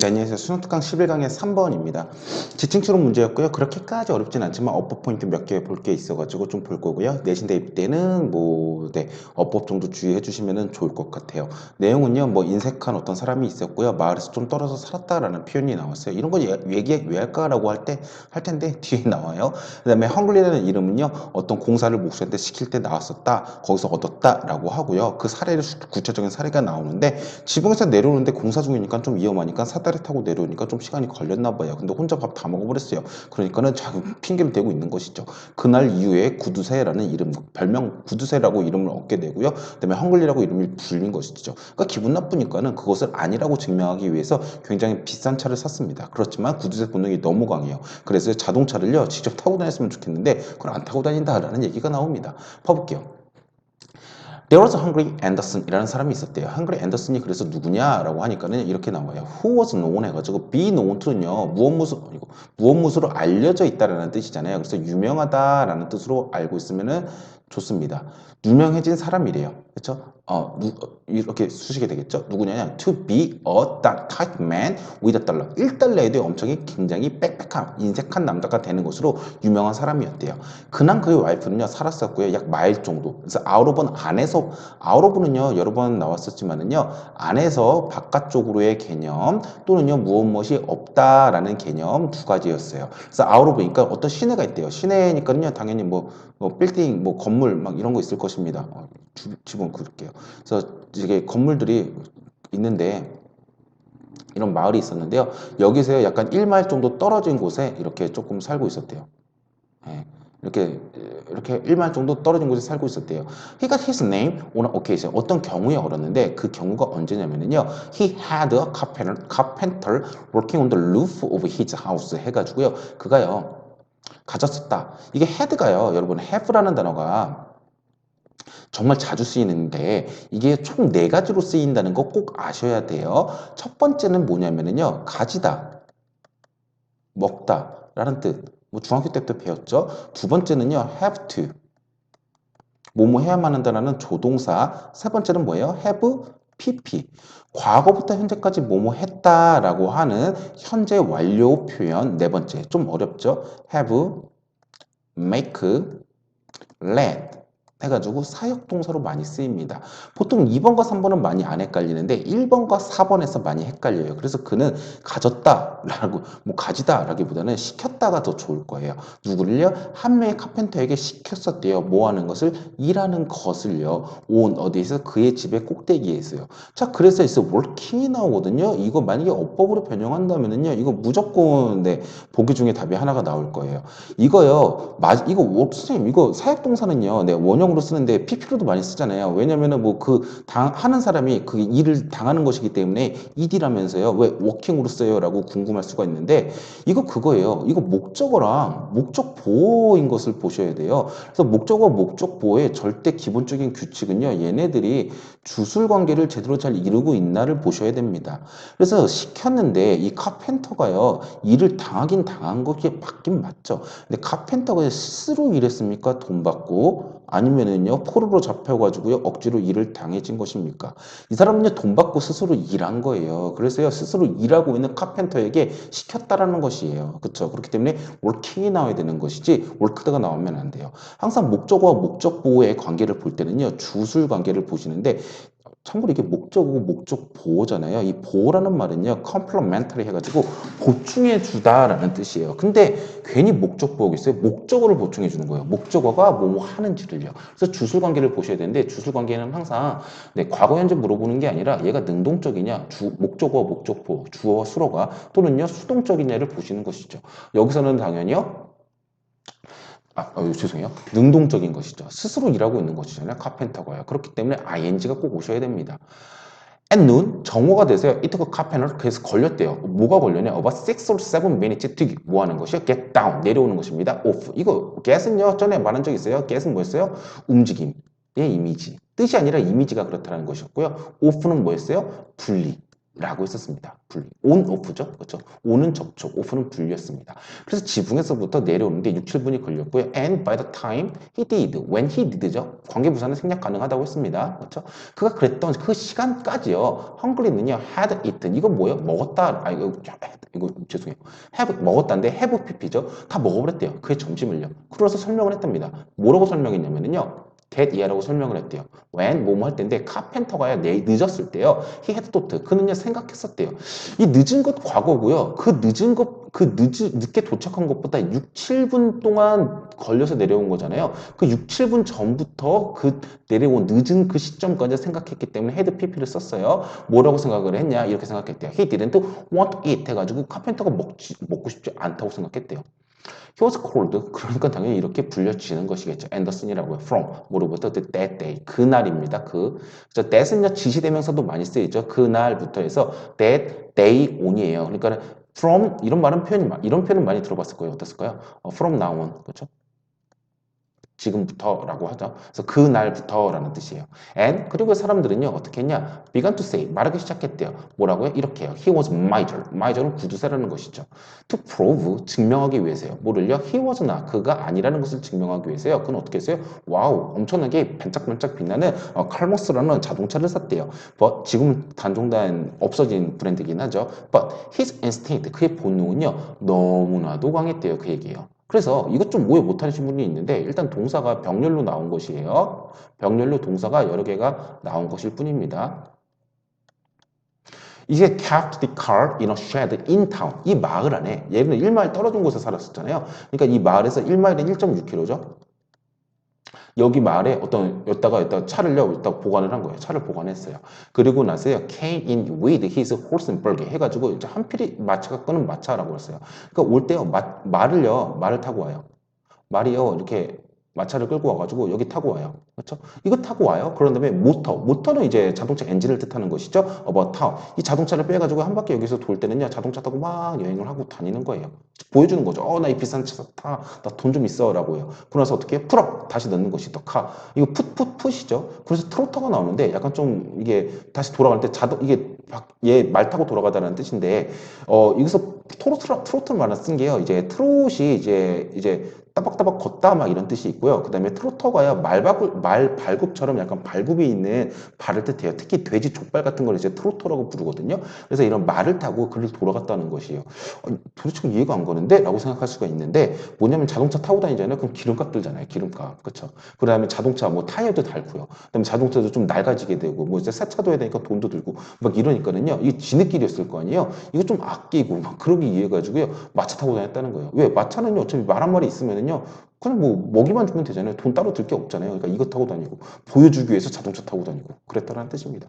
네, 안녕하세요. 수능특강 11강의 3번입니다. 지층추론 문제였고요. 그렇게까지 어렵진 않지만 어법 포인트 몇 개 볼 게 있어가지고 좀 볼 거고요. 내신 대입 때는 어법 정도 주의해 주시면 좋을 것 같아요. 내용은요, 인색한 어떤 사람이 있었고요. 마을에서 좀 떨어져 살았다라는 표현이 나왔어요. 이런 거 얘기 왜 할까라고 할 텐데 뒤에 나와요. 그 다음에 헝글리라는 이름은요, 어떤 공사를 목수한테 시킬 때 나왔었다. 거기서 얻었다라고 하고요. 그 사례를 구체적인 사례가 나오는데 지붕에서 내려오는데 공사 중이니까 좀 위험하니까 사다리 타고 내려오니까 좀 시간이 걸렸나 봐요. 근데 혼자 밥 다 먹어버렸어요. 그러니까는 자꾸 핑계를 대고 있는 것이죠. 그날 이후에 구두쇠라는 이름, 별명 구두쇠라고 이름을 얻게 되고요. 그다음에 헝글리라고 이름이 불린 것이죠. 그러니까 기분 나쁘니까는 그것을 아니라고 증명하기 위해서 굉장히 비싼 차를 샀습니다. 그렇지만 구두쇠 본능이 너무 강해요. 그래서 자동차를요 직접 타고 다녔으면 좋겠는데 그걸 안 타고 다닌다라는 얘기가 나옵니다. 봐볼게요. There was a Hungry Anderson이라는 사람이 있었대요. Hungry Anderson이 그래서 누구냐라고 하니까는 이렇게 나와요. Who was known 해가지고 be known to는요 무엇무엇으로 알려져 있다라는 뜻이잖아요. 그래서 유명하다라는 뜻으로 알고 있으면은 좋습니다. 유명해진 사람이래요. 그렇죠? 이렇게 쓰시게 되겠죠? 누구냐면 to be a type man with a dollar. 1달러에도 엄청 굉장히 빽빽한 인색한 남자가 되는 것으로 유명한 사람이었대요. 그는 그의 와이프는요 살았었고요. 약 마일 정도. 그래서 아우러번 안에서 아우러번은요 여러 번 나왔었지만은요 안에서 바깥쪽으로의 개념 또는요 무엇이 없다라는 개념 두 가지였어요. 그래서 아우러보니까 어떤 시내가 있대요. 시내니까는요 당연히 빌딩 건물 막 이런 거 있을 것입니다. 지붕 그릴게요. 그래서 이게 건물들이 있는데 이런 마을이 있었는데요. 여기서 약간 1마일 정도 떨어진 곳에 이렇게 조금 살고 있었대요. 예, 이렇게 1마일 정도 떨어진 곳에 살고 있었대요. He got his name on an occasion. 어떤 경우에 얻었는데 그 경우가 언제냐면요. He had a carpenter working on the roof of his house 해가지고요. 그가요 가졌었다. 이게 had가요. 여러분 have라는 단어가 정말 자주 쓰이는데 이게 총 4가지로 쓰인다는 거 꼭 아셔야 돼요. 첫 번째는 뭐냐면요. 가지다, 먹다 라는 뜻. 중학교 때부터 배웠죠. 두 번째는요. have to. 뭐뭐 해야만 한다는 조동사. 세 번째는 뭐예요? have pp. 과거부터 현재까지 뭐뭐 했다라고 하는 현재 완료 표현. 네 번째. 좀 어렵죠? have, make, let. 해가지고 사역동사로 많이 쓰입니다. 보통 2번과 3번은 많이 안 헷갈리는데 1번과 4번에서 많이 헷갈려요. 그래서 그는 가졌다라고 가지다라기보다는 시켰다가 더 좋을 거예요. 누구를요? 한 명의 카펜터에게 시켰었대요. 뭐 하는 것을? 일하는 것을요. 온 어디에서? 그의 집의 꼭대기에 있어요. 자, 그래서 있어 working이 나오거든요. 이거 만약에 어법으로 변형한다면은요. 이거 무조건 보기 중에 답이 하나가 나올 거예요. 이거요. 선생님 이거 사역동사는요. 원형으로 쓰는데 PP로도 많이 쓰잖아요. 왜냐면은 하는 사람이 그 일을 당하는 것이기 때문에 ED라면서요. 왜 워킹으로 써요? 라고 궁금할 수가 있는데 이거 그거예요. 이거 목적어랑 목적 보호인 것을 보셔야 돼요. 그래서 목적어 목적 보호의 절대 기본적인 규칙은요. 얘네들이 주술 관계를 제대로 잘 이루고 있나를 보셔야 됩니다. 그래서 시켰는데 이 카펜터가요. 일을 당하긴 당한 것이 맞긴 맞죠. 근데 카펜터가 스스로 일했습니까? 돈 받고 아니면은요 포로로 잡혀가지고요 억지로 일을 당해진 것입니까? 이 사람은요 돈 받고 스스로 일한 거예요. 그래서요 스스로 일하고 있는 카펜터에게 시켰다라는 것이에요. 그렇죠? 그렇기 때문에 working이 나와야 되는 것이지 worked가 나오면 안 돼요. 항상 목적어와 목적 보호의 관계를 볼 때는요 주술 관계를 보시는데 참고로 이게 목적어고 목적 보호잖아요. 이 보호라는 말은요, complementary 해가지고 보충해 주다라는 뜻이에요. 근데 괜히 목적 보호겠어요? 목적어를 보충해 주는 거예요. 목적어가 뭐뭐 하는지를요. 그래서 주술 관계를 보셔야 되는데 주술 관계는 항상 과거 현재 물어보는 게 아니라 얘가 능동적이냐, 목적어, 목적 보호, 주어와 수어가 또는요 수동적이냐를 보시는 것이죠. 여기서는 당연히요. 죄송해요. 능동적인 것이죠. 스스로 일하고 있는 것이잖아요. 카펜터가요. 그렇기 때문에 ing가 꼭 오셔야 됩니다. At noon, 정오가 돼서요. It took a carpenter. 그래서 걸렸대요. 뭐가 걸렸냐? About 6 or 7 minutes to 뭐 하는 것이요? Get down. 내려오는 것입니다. Off. 이거 get은요. 전에 말한 적 있어요. get은 뭐였어요? 움직임의 이미지. 뜻이 아니라 이미지가 그렇다는 것이었고요. off는 뭐였어요? 분리. 라고 했었습니다. 분리. on, off죠. 그렇죠? on은 접촉, off는 분리였습니다. 그래서 지붕에서부터 내려오는데 6, 7분이 걸렸고요. And by the time he did, when he did죠. 관계부사는 생략 가능하다고 했습니다. 그렇죠? 그가 그랬던 그 시간까지요. 헝그리는요. had eaten. 이거 뭐예요? 먹었다. 아 이거 죄송해요. have 먹었다인데 have pp죠. 다 먹어버렸대요. 그의 점심을요. 그래서 설명을 했답니다. 뭐라고 설명했냐면요. that year라고 설명을 했대요. when 뭐뭐 할 때인데 카펜터가 늦었을 때요. he had thought 그는요 생각했었대요. 이 늦은 것 과거고요. 늦게 도착한 것보다 6, 7분 동안 걸려서 내려온 거잖아요. 그 6, 7분 전부터 그 내려온 늦은 그 시점까지 생각했기 때문에 had pp를 썼어요. 뭐라고 생각을 했냐 이렇게 생각했대요. He didn't want to eat 해가지고 카펜터가 먹고 싶지 않다고 생각했대요. He was cold. 그러니까 당연히 이렇게 불려지는 것이겠죠. 앤더슨이라고요. From 뭐로부터 that day. 그날입니다. 그래서 that은요 지시대명사도 많이 쓰이죠. 그날부터 해서 that day on이에요. 그러니까 from 이런 표현은 많이 들어봤을 거예요. 어땠을까요? From now on. 그렇죠? 지금부터라고 하죠. 그래서 그날부터라는 뜻이에요. And 그리고 사람들은요 어떻게 했냐? began to say 말하기 시작했대요. 뭐라고요? 이렇게 해요. He was miser. miser는 구두쇠라는 것이죠. To prove 증명하기 위해서요. 뭐를요? He was not 그가 아니라는 것을 증명하기 위해서요. 그는 어떻게 했어요? 와우 엄청나게 반짝반짝 빛나는 칼모스라는 자동차를 샀대요. But 지금 단종된 없어진 브랜드긴 하죠. But his instinct 그의 본능은요 너무나도 강했대요. 그 얘기예요. 그래서 이것 좀 오해 못하시는 분이 있는데 일단 동사가 병렬로 나온 것이에요. 병렬로 동사가 여러 개가 나온 것일 뿐입니다. 이제 kept the car in a shed in town. 이 마을 안에 얘는 1마일 떨어진 곳에 살았었잖아요. 그러니까 이 마을에서 1마일은 1.6km죠. 여기 마을에 여기다가 차를요, 여기다 보관을 한 거예요. 차를 보관했어요. 그리고 나서요, came in with his horse and buggy 해가지고 이제 한필이 마차가 끄는 마차라고 했어요. 그러니까 올 때요, 말을 타고 와요. 말이요, 이렇게 마차를 끌고 와가지고 여기 타고 와요. 그렇죠? 이거 타고 와요. 그런 다음에 모터는 이제 자동차 엔진을 뜻하는 것이죠. about town. 이 자동차를 빼가지고 한 바퀴 여기서 돌 때는요, 자동차 타고 막 여행을 하고 다니는 거예요. 보여주는 거죠. 나 이 비싼 차 타. 나 돈 좀 있어. 라고 해요. 그러면서 어떻게 해요? 풀업! 다시 넣는 것이 더 카. 이거 풋이죠. 그래서 트로터가 나오는데 약간 좀 이게 다시 돌아갈 때 이게 얘 말 타고 돌아가다는 뜻인데, 여기서 트로트를 말을 쓴 게요. 이제 트롯이 이제 따박따박 걷다 막 이런 뜻이 있고요. 그 다음에 트로터가요 말 발굽처럼 약간 발굽이 있는 발을 뜻해요. 특히 돼지 족발 같은 걸 이제 트로터라고 부르거든요. 그래서 이런 말을 타고 그를 돌아갔다는 것이에요. 도대체 이해가 안 가는데? 라고 생각할 수가 있는데 뭐냐면 자동차 타고 다니잖아요. 그럼 기름값 들잖아요. 기름값. 그쵸? 그 다음에 자동차 뭐 타이어도 닳고요. 그 다음에 자동차도 좀 낡아지게 되고 뭐 이제 세차도 해야 되니까 돈도 들고 막 이러니까는요. 이게 지느끼리였을 거 아니에요. 이거 좀 아끼고 막 그러기 위해 가지고요. 마차 타고 다녔다는 거예요. 왜? 마차는요. 어차피 말 한 마리 있으면은요. 그냥 뭐 먹이만 주면 되잖아요. 돈 따로 들 게 없잖아요. 그러니까 이거 타고 다니고 보여주기 위해서 자동차 타고 다니고 그랬다는 뜻입니다.